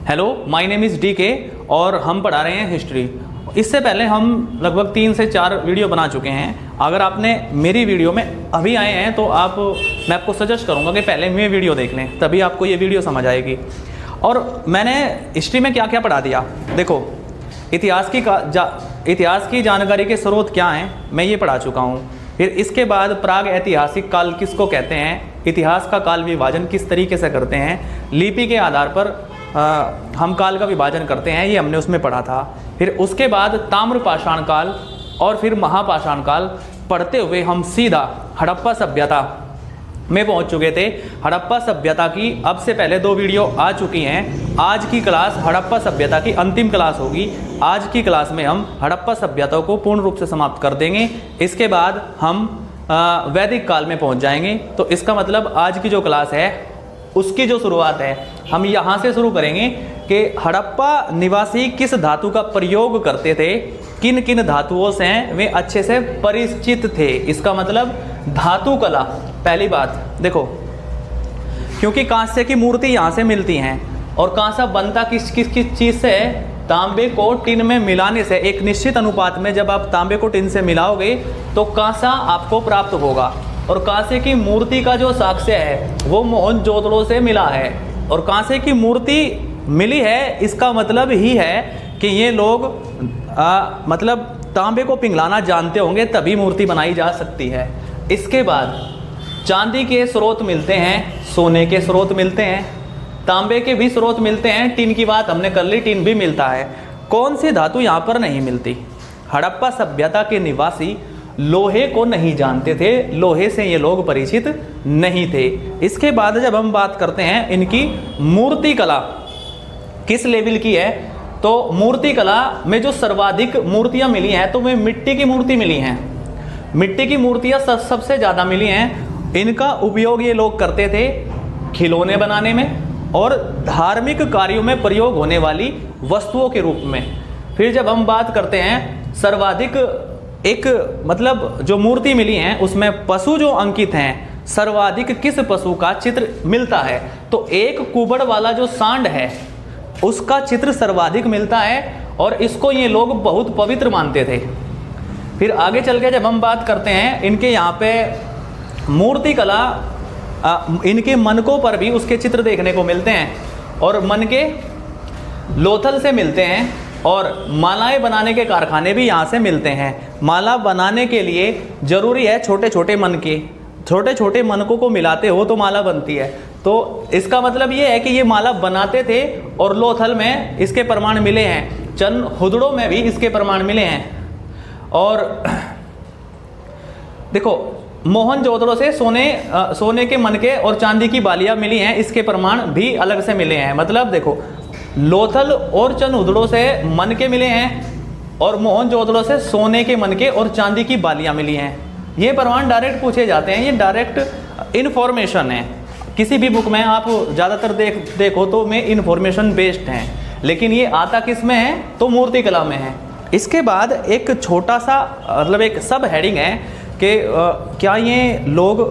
Hello, my name is DK और हम पढ़ा रहे हैं हिस्ट्री। इससे पहले हम लगभग 3 से 4 वीडियो बना चुके हैं। अगर आपने मेरी वीडियो में अभी आए हैं तो मैं आपको सजेस्ट करूंगा कि पहले मेरी वीडियो देख लें, तभी आपको ये वीडियो समझ आएगी। और मैंने हिस्ट्री में क्या क्या पढ़ा दिया, देखो इतिहास की जानकारी के स्रोत क्या हैं, मैं ये पढ़ा चुका हूँ। फिर इसके बाद प्राग ऐतिहासिक काल किसको कहते हैं, इतिहास का काल विभाजन किस तरीके से करते हैं, लिपि के आधार पर हम काल का विभाजन करते हैं, ये हमने उसमें पढ़ा था। फिर उसके बाद ताम्रपाषाण काल और फिर महापाषाण काल पढ़ते हुए हम सीधा हड़प्पा सभ्यता में पहुंच चुके थे। हड़प्पा सभ्यता की अब से पहले 2 वीडियो आ चुकी हैं। आज की क्लास हड़प्पा सभ्यता की अंतिम क्लास होगी। आज की क्लास में हम हड़प्पा सभ्यता को पूर्ण रूप से समाप्त कर देंगे। इसके बाद हम वैदिक काल में पहुंच जाएंगे। तो इसका मतलब आज की जो क्लास है उसकी जो शुरुआत है हम यहाँ से शुरू करेंगे कि हड़प्पा निवासी किस धातु का प्रयोग करते थे, किन किन धातुओं से वे अच्छे से परिचित थे। इसका मतलब धातु कला। पहली बात देखो, क्योंकि कांस्य की मूर्ति यहाँ से मिलती हैं और कांसा बनता किस चीज़ से है, तांबे को टिन में मिलाने से। एक निश्चित अनुपात में जब आप तांबे को टिन से मिलाओगे तो कांसा आपको प्राप्त होगा। और कांसे की मूर्ति का जो साक्ष्य है वो मोहनजोदड़ो से मिला है। और कांसे की मूर्ति मिली है, इसका मतलब ही है कि ये लोग मतलब तांबे को पिघलाना जानते होंगे, तभी मूर्ति बनाई जा सकती है। इसके बाद चांदी के स्रोत मिलते हैं, सोने के स्रोत मिलते हैं, तांबे के भी स्रोत मिलते हैं। टिन की बात हमने कर ली, टिन भी मिलता है। कौन सी धातु यहाँ पर नहीं मिलती? हड़प्पा सभ्यता के निवासी लोहे को नहीं जानते थे, लोहे से ये लोग परिचित नहीं थे। इसके बाद जब हम बात करते हैं इनकी मूर्ति कला किस लेवल की है, तो मूर्ति कला में जो सर्वाधिक मूर्तियां मिली हैं तो वे मिट्टी की मूर्ति मिली हैं। मिट्टी की मूर्तियां सबसे ज़्यादा मिली हैं। इनका उपयोग ये लोग करते थे खिलौने बनाने में और धार्मिक कार्यों में प्रयोग होने वाली वस्तुओं के रूप में। फिर जब हम बात करते हैं सर्वाधिक एक मतलब जो मूर्ति मिली हैं उसमें पशु जो अंकित हैं, सर्वाधिक किस पशु का चित्र मिलता है, तो एक कुबड़ वाला जो सांड है उसका चित्र सर्वाधिक मिलता है और इसको ये लोग बहुत पवित्र मानते थे। फिर आगे चल के जब हम बात करते हैं इनके यहाँ पे मूर्ति कला, इनके मनकों पर भी उसके चित्र देखने को मिलते हैं और मन के लोथल से मिलते हैं। और मालाएं बनाने के कारखाने भी यहाँ से मिलते हैं। माला बनाने के लिए ज़रूरी है छोटे छोटे मन के, छोटे छोटे मनकों को मिलाते हो तो माला बनती है। तो इसका मतलब ये है कि ये माला बनाते थे और लोथल में इसके प्रमाण मिले हैं, चंद हुदड़ों में भी इसके प्रमाण मिले हैं। और देखो मोहनजोदड़ो से सोने के मनके और चांदी की बालियाँ मिली हैं, इसके प्रमाण भी अलग से मिले हैं। मतलब देखो लोथल और चंद हुदड़ों से मनके मिले हैं और मोहनजोदड़ो से सोने के मनके और चांदी की बालियाँ मिली हैं। ये प्रमाण डायरेक्ट पूछे जाते हैं, ये डायरेक्ट इन्फॉर्मेशन है। किसी भी बुक में आप ज़्यादातर देखो तो में इन्फॉर्मेशन बेस्ड हैं, लेकिन ये आता किस में है, तो मूर्ति कला में है। इसके बाद एक छोटा सा मतलब एक सब हेडिंग है कि क्या ये लोग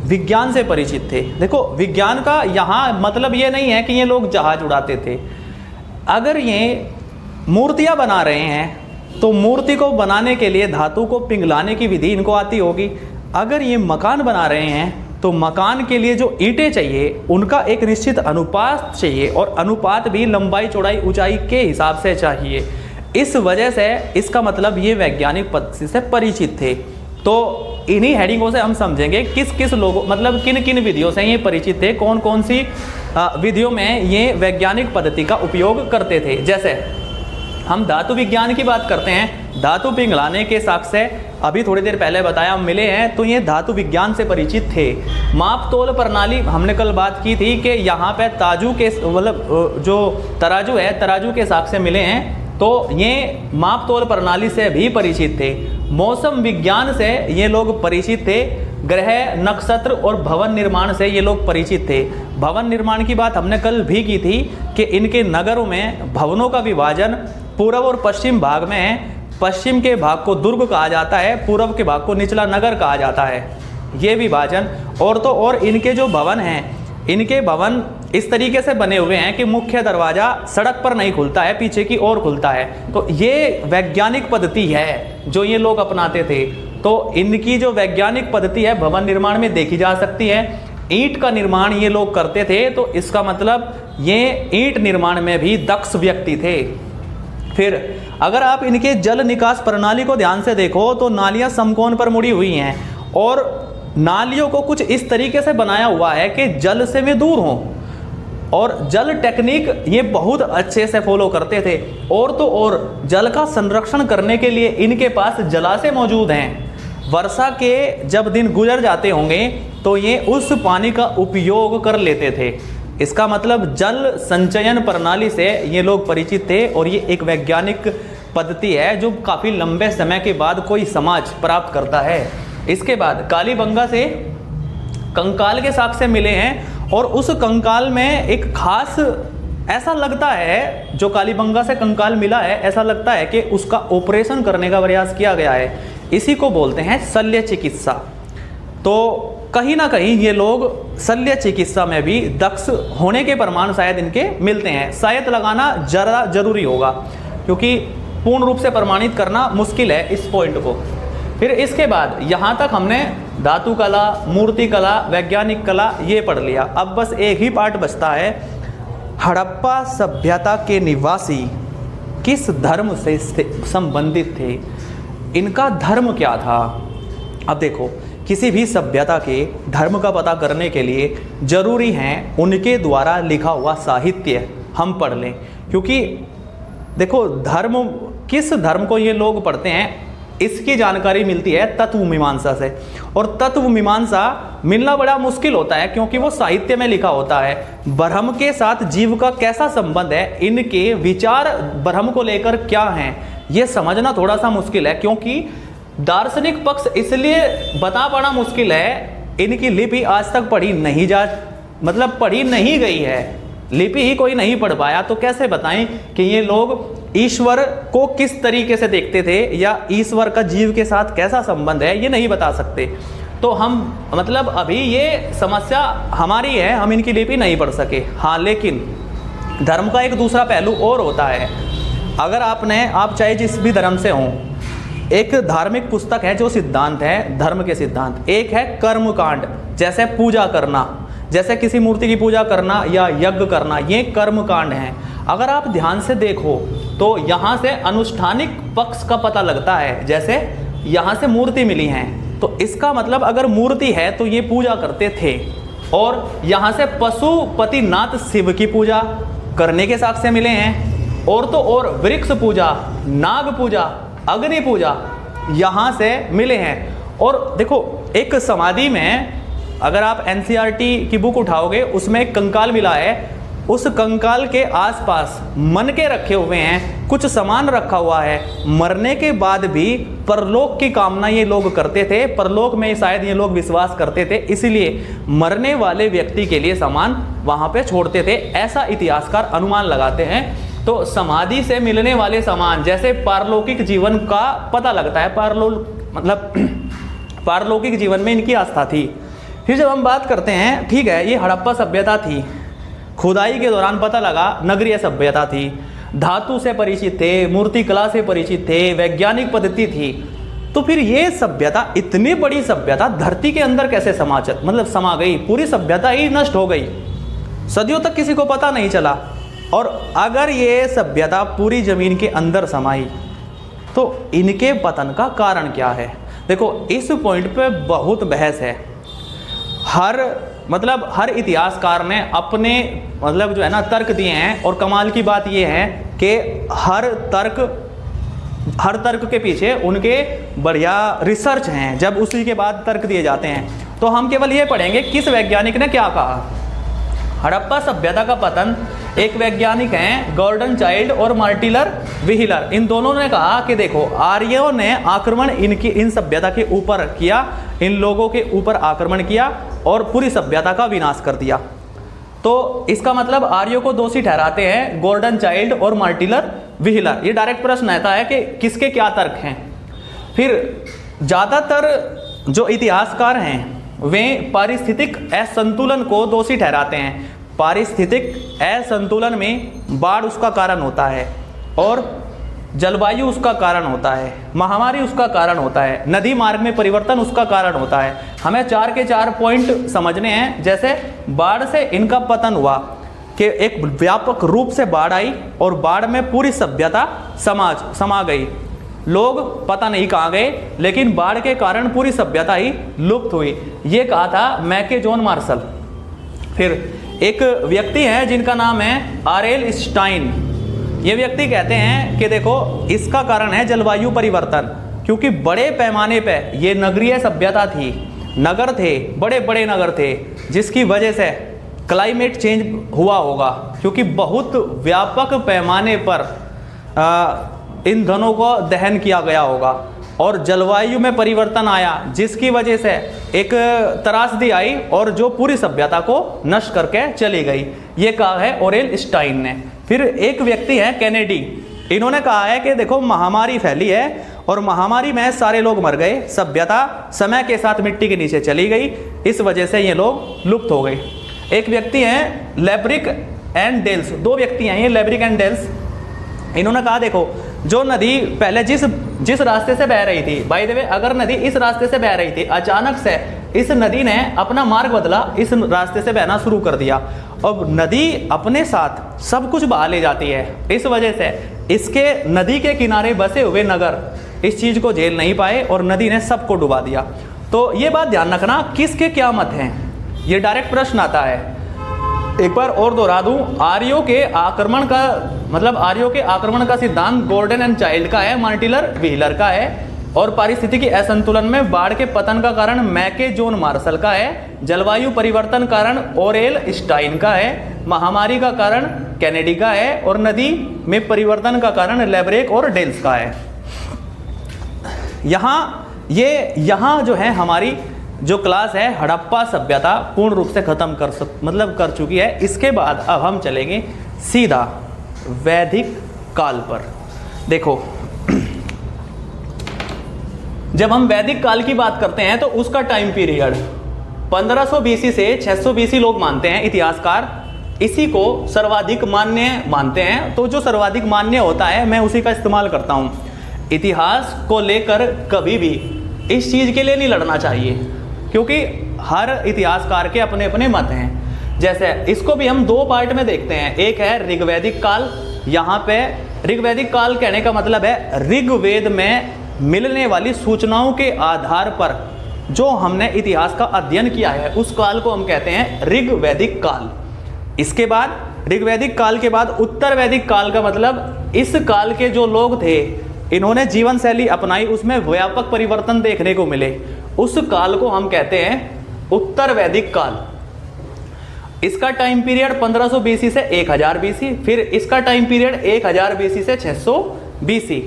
विज्ञान से परिचित थे। देखो विज्ञान का यहाँ मतलब ये नहीं है कि ये लोग जहाज उड़ाते थे। अगर ये मूर्तियाँ बना रहे हैं तो मूर्ति को बनाने के लिए धातु को पिघलाने की विधि इनको आती होगी। अगर ये मकान बना रहे हैं तो मकान के लिए जो ईंटें चाहिए उनका एक निश्चित अनुपात चाहिए और अनुपात भी लंबाई चौड़ाई ऊंचाई के हिसाब से चाहिए। इस वजह से इसका मतलब ये वैज्ञानिक पद्धति से परिचित थे। तो इन्हीं हेडिंगों से हम समझेंगे किस किस लोगों मतलब किन किन विधियों से ये परिचित थे, कौन कौन सी विधियों में ये वैज्ञानिक पद्धति का उपयोग करते थे। जैसे हम धातु विज्ञान की बात करते हैं, धातु पिघलाने के साक्ष्य अभी थोड़ी देर पहले बताया मिले हैं, तो ये धातु विज्ञान से परिचित थे। माप तोल प्रणाली हमने कल बात की थी कि यहाँ पे ताजू के मतलब जो तराजू है, तराजू के साक्ष्य मिले हैं, तो ये माप तोल प्रणाली से भी परिचित थे। मौसम विज्ञान से ये लोग परिचित थे। ग्रह नक्षत्र और भवन निर्माण से ये लोग परिचित थे। भवन निर्माण की बात हमने कल भी की थी कि इनके नगरों में भवनों का विभाजन पूर्व और पश्चिम भाग में है। पश्चिम के भाग को दुर्ग कहा जाता है, पूर्व के भाग को निचला नगर कहा जाता है। ये विभाजन और तो और इनके जो भवन हैं, इनके भवन इस तरीके से बने हुए हैं कि मुख्य दरवाजा सड़क पर नहीं खुलता है, पीछे की ओर खुलता है। तो ये वैज्ञानिक पद्धति है जो ये लोग अपनाते थे। तो इनकी जो वैज्ञानिक पद्धति है भवन निर्माण में देखी जा सकती है। ईंट का निर्माण ये लोग करते थे, तो इसका मतलब ये ईंट निर्माण में भी दक्ष व्यक्ति थे। फिर अगर आप इनके जल निकास प्रणाली को ध्यान से देखो तो नालियां समकोण पर मुड़ी हुई हैं और नालियों को कुछ इस तरीके से बनाया हुआ है कि जल से वे दूर हों, और जल टेक्निक ये बहुत अच्छे से फॉलो करते थे। और तो और जल का संरक्षण करने के लिए इनके पास जलाशय मौजूद हैं। वर्षा के जब दिन गुजर जाते होंगे तो ये उस पानी का उपयोग कर लेते थे। इसका मतलब जल संचयन प्रणाली से ये लोग परिचित थे, और ये एक वैज्ञानिक पद्धति है जो काफ़ी लंबे समय के बाद कोई समाज प्राप्त करता है। इसके बाद कालीबंगा से कंकाल के साक्ष्य मिले हैं, और उस कंकाल में एक खास ऐसा लगता है, जो कालीबंगा से कंकाल मिला है, ऐसा लगता है कि उसका ऑपरेशन करने का प्रयास किया गया है। इसी को बोलते हैं शल्य चिकित्सा। तो कहीं ना कहीं ये लोग शल्य चिकित्सा में भी दक्ष होने के प्रमाण शायद इनके मिलते हैं। शायद लगाना जरा जरूरी होगा, क्योंकि पूर्ण रूप से प्रमाणित करना मुश्किल है इस पॉइंट को। फिर इसके बाद यहाँ तक हमने धातु कला, मूर्ति कला, वैज्ञानिक कला ये पढ़ लिया। अब बस एक ही पार्ट बचता है, हड़प्पा सभ्यता के निवासी किस धर्म से संबंधित थे, इनका धर्म क्या था। अब देखो, किसी भी सभ्यता के धर्म का पता करने के लिए जरूरी है उनके द्वारा लिखा हुआ साहित्य हम पढ़ लें, क्योंकि देखो धर्म, किस धर्म को ये लोग पढ़ते हैं इसकी जानकारी मिलती है तत्व मीमांसा से, और तत्व मीमांसा मिलना बड़ा मुश्किल होता है क्योंकि वो साहित्य में लिखा होता है। ब्रह्म के साथ जीव का कैसा संबंध है, इनके विचार ब्रह्म को लेकर क्या हैं, ये समझना थोड़ा सा मुश्किल है, क्योंकि दार्शनिक पक्ष इसलिए बता पाना मुश्किल है, इनकी लिपि आज तक पढ़ी नहीं गई है, लिपि ही कोई नहीं पढ़ पाया, तो कैसे बताएं कि ये लोग ईश्वर को किस तरीके से देखते थे या ईश्वर का जीव के साथ कैसा संबंध है, ये नहीं बता सकते। तो हम मतलब अभी ये समस्या हमारी है, हम इनकी लिपि नहीं पढ़ सके। हाँ, लेकिन धर्म का एक दूसरा पहलू और होता है। अगर आप चाहे जिस भी धर्म से हों, एक धार्मिक पुस्तक है जो सिद्धांत है धर्म के सिद्धांत, एक है कर्म कांड, जैसे पूजा करना, जैसे किसी मूर्ति की पूजा करना या यज्ञ करना, ये कर्म कांड है। अगर आप ध्यान से देखो तो यहाँ से अनुष्ठानिक पक्ष का पता लगता है, जैसे यहाँ से मूर्ति मिली है, तो इसका मतलब अगर मूर्ति है तो ये पूजा करते थे, और यहाँ से पशुपतिनाथ शिव की पूजा करने के साक्ष्य मिले हैं, और तो और वृक्ष पूजा, नाग पूजा, अग्नि पूजा यहाँ से मिले हैं। और देखो, एक समाधि में अगर आप एनसीईआरटी की बुक उठाओगे, उसमें एक कंकाल मिला है, उस कंकाल के आसपास मन के रखे हुए हैं, कुछ सामान रखा हुआ है। मरने के बाद भी परलोक की कामना ये लोग करते थे, परलोक में शायद ये लोग विश्वास करते थे, इसलिए मरने वाले व्यक्ति के लिए सामान वहाँ पे छोड़ते थे, ऐसा इतिहासकार अनुमान लगाते हैं। तो समाधि से मिलने वाले सामान, जैसे पारलौकिक जीवन का पता लगता है, पारलौकिक जीवन में इनकी आस्था थी। फिर जब हम बात करते हैं, ठीक है, ये हड़प्पा सभ्यता थी, खुदाई के दौरान पता लगा नगरीय सभ्यता थी, धातु से परिचित थे, मूर्ति कला से परिचित थे, वैज्ञानिक पद्धति थी। तो फिर ये सभ्यता, इतनी बड़ी सभ्यता धरती के अंदर कैसे समा गई, पूरी सभ्यता ही नष्ट हो गई, सदियों तक किसी को पता नहीं चला। और अगर ये सभ्यता पूरी जमीन के अंदर समाई तो इनके पतन का कारण क्या है। देखो, इस पॉइंट पे बहुत बहस है। हर इतिहासकार ने अपने जो है ना तर्क दिए हैं, और कमाल की बात ये है कि हर तर्क के पीछे उनके बढ़िया रिसर्च हैं, जब उसी के बाद तर्क दिए जाते हैं। तो हम केवल ये पढ़ेंगे किस वैज्ञानिक ने क्या कहा। हड़प्पा सभ्यता का पतन, एक वैज्ञानिक हैं गॉर्डन चाइल्ड और मार्टिलर व्हीलर, इन दोनों ने कहा कि देखो, आर्यों ने आक्रमण इन सभ्यता के ऊपर किया, इन लोगों के ऊपर आक्रमण किया और पूरी सभ्यता का विनाश कर दिया। तो इसका मतलब आर्यों को दोषी ठहराते हैं गॉर्डन चाइल्ड और मार्टिलर व्हीलर। ये डायरेक्ट प्रश्न आता है कि किसके क्या तर्क हैं। फिर ज़्यादातर जो इतिहासकार हैं वे पारिस्थितिक असंतुलन को दोषी ठहराते हैं। पारिस्थितिक असंतुलन में बाढ़ उसका कारण होता है, और जलवायु उसका कारण होता है, महामारी उसका कारण होता है, नदी मार्ग में परिवर्तन उसका कारण होता है। हमें 4 के 4 पॉइंट समझने हैं। जैसे बाढ़ से इनका पतन हुआ कि एक व्यापक रूप से बाढ़ आई और बाढ़ में पूरी सभ्यता समा गई। लोग पता नहीं कहाँ गए, लेकिन बाढ़ के कारण पूरी सभ्यता ही लुप्त हुई। ये कहा था मैके जॉन मार्शल। फिर एक व्यक्ति है जिनका नाम है आरएल स्टाइन। ये व्यक्ति कहते हैं कि देखो, इसका कारण है जलवायु परिवर्तन, क्योंकि बड़े पैमाने पे ये नगरीय सभ्यता थी, नगर थे, बड़े बड़े नगर थे, जिसकी वजह से क्लाइमेट चेंज हुआ होगा, क्योंकि बहुत व्यापक पैमाने पर ईंधनों को दहन किया गया होगा और जलवायु में परिवर्तन आया, जिसकी वजह से एक त्रासदी आई और जो पूरी सभ्यता को नष्ट करके चली गई। ये कहा है ओरेल स्टाइन ने। फिर एक व्यक्ति है कैनेडी। इन्होंने कहा है कि देखो, महामारी फैली है और महामारी में सारे लोग मर गए, सभ्यता समय के साथ मिट्टी के नीचे चली गई, इस वजह से ये लोग लुप्त हो गए। एक व्यक्ति हैं लेब्रिक एंड डेल्स। 2 व्यक्ति हैं ये, लेब्रिक एंड डेल्स। इन्होंने कहा देखो, जो नदी पहले जिस रास्ते से बह रही थी, बाय द वे अगर नदी इस रास्ते से बह रही थी, अचानक से इस नदी ने अपना मार्ग बदला, इस रास्ते से बहना शुरू कर दिया। अब नदी अपने साथ सब कुछ बहा ले जाती है, इस वजह से इसके नदी के किनारे बसे हुए नगर इस चीज को झेल नहीं पाए और नदी ने सबको डुबा दिया। तो ये बात ध्यान रखना, किसके क्या मत हैं, ये डायरेक्ट प्रश्न आता है। एक बार और दोहरा दूं, आर्यों के आक्रमण का सिद्धांत गॉर्डन एंड चाइल्ड का है, मार्टिलर व्हीलर का है, और पारिस्थितिकी असंतुलन में बाढ़ के पतन का कारण मैके जॉन मार्शल का है, जलवायु परिवर्तन कारण ओरेल स्टाइन का है, महामारी का कारण कैनेडी का है, और नदी में परिवर्तन का कारण लेब्रेक और डेल्स का है। यहाँ जो है हमारी जो क्लास है हड़प्पा सभ्यता पूर्ण रूप से खत्म कर चुकी है। इसके बाद अब हम चलेंगे सीधा वैदिक काल पर। देखो, जब हम वैदिक काल की बात करते हैं तो उसका टाइम पीरियड 1500 बीसी से 600 बीसी लोग मानते हैं इतिहासकार, इसी को सर्वाधिक मान्य मानते हैं। तो जो सर्वाधिक मान्य होता है मैं उसी का इस्तेमाल करता हूं। इतिहास को लेकर कभी भी इस चीज के लिए नहीं लड़ना चाहिए, क्योंकि हर इतिहासकार के अपने अपने मत हैं। जैसे इसको भी हम 2 पार्ट में देखते हैं। एक है ऋग्वैदिक काल। यहाँ पे ऋग्वैदिक काल कहने का मतलब है ऋग्वेद में मिलने वाली सूचनाओं के आधार पर जो हमने इतिहास का अध्ययन किया है, उस काल को हम कहते हैं ऋग्वैदिक काल। इसके बाद ऋग्वैदिक काल के बाद उत्तर वैदिक काल का मतलब इस काल के जो लोग थे, इन्होंने जीवन शैली अपनाई, उसमें व्यापक परिवर्तन देखने को मिले, उस काल को हम कहते हैं उत्तर वैदिक काल। इसका टाइम पीरियड 1500 बीसी से 1000 बीसी, फिर इसका टाइम पीरियड 1000 बीसी से 600 बीसी।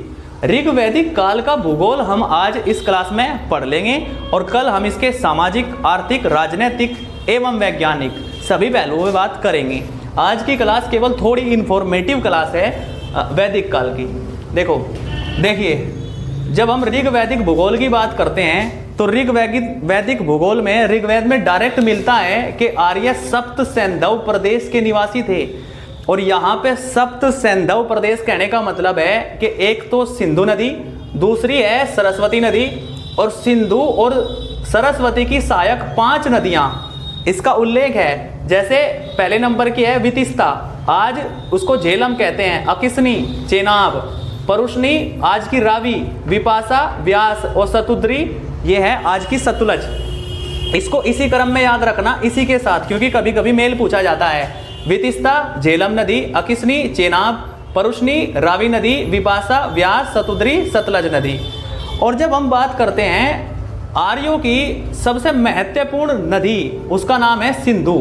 ऋग्वैदिक काल का भूगोल हम आज इस क्लास में पढ़ लेंगे और कल हम इसके सामाजिक, आर्थिक, राजनीतिक एवं वैज्ञानिक सभी पहलुओं में बात करेंगे। आज की क्लास केवल थोड़ी इंफॉर्मेटिव क्लास है वैदिक काल की। देखिए, जब हम ऋग्वैदिक भूगोल की बात करते हैं तो वैदिक भूगोल में ऋग्वेद में डायरेक्ट मिलता है कि आर्य सप्त सैंधव प्रदेश के निवासी थे। और यहाँ पे सप्त सैंधव प्रदेश कहने का मतलब है कि एक तो सिंधु नदी, दूसरी है सरस्वती नदी, और सिंधु और सरस्वती की सहायक 5 नदियाँ इसका उल्लेख है। जैसे पहले नंबर की है वितिस्ता, आज उसको झेलम कहते हैं, अकिस्नी, चेनाब, परुष्णी आज की रावी, विपाशा, व्यास, और सतुद्री ये है आज की सतलज। इसको इसी क्रम में याद रखना, इसी के साथ, क्योंकि कभी कभी मेल पूछा जाता है। वितिस्ता झेलम नदी, अकिस्नी, चेनाब, परुष्णी, रावी नदी, विपाशा, व्यास, सतुद्री, सतलज नदी। और जब हम बात करते हैं आर्यों की सबसे महत्वपूर्ण नदी, उसका नाम है सिंधु,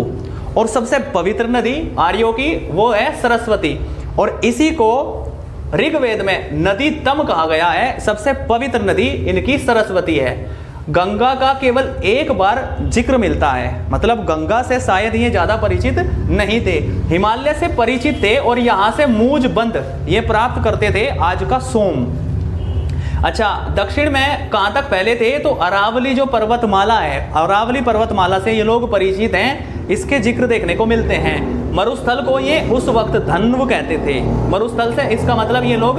और सबसे पवित्र नदी आर्यों की वो है सरस्वती। और इसी को ऋग्वेद में नदी तम कहा गया है। सबसे पवित्र नदी इनकी सरस्वती है। गंगा का केवल एक बार जिक्र मिलता है, मतलब गंगा से शायद ये ज्यादा परिचित नहीं थे, हिमालय से परिचित थे और यहाँ से मूज बंद ये प्राप्त करते थे आज का सोम। अच्छा, दक्षिण में कहाँ तक फैले थे? तो अरावली जो पर्वतमाला है, अरावली पर्वतमाला से ये लोग परिचित हैं, इसके जिक्र देखने को मिलते हैं। मरुस्थल को ये उस वक्त धन्व कहते थे। मरुस्थल से इसका मतलब ये लोग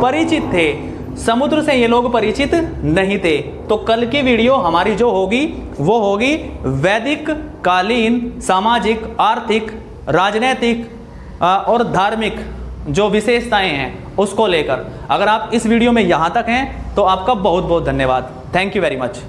परिचित थे, समुद्र से ये लोग परिचित नहीं थे। तो कल की वीडियो हमारी जो होगी वो होगी वैदिक कालीन सामाजिक, आर्थिक, राजनैतिक और धार्मिक जो विशेषताएं हैं उसको लेकर। अगर आप इस वीडियो में यहाँ तक हैं तो आपका बहुत बहुत धन्यवाद। Thank you very much.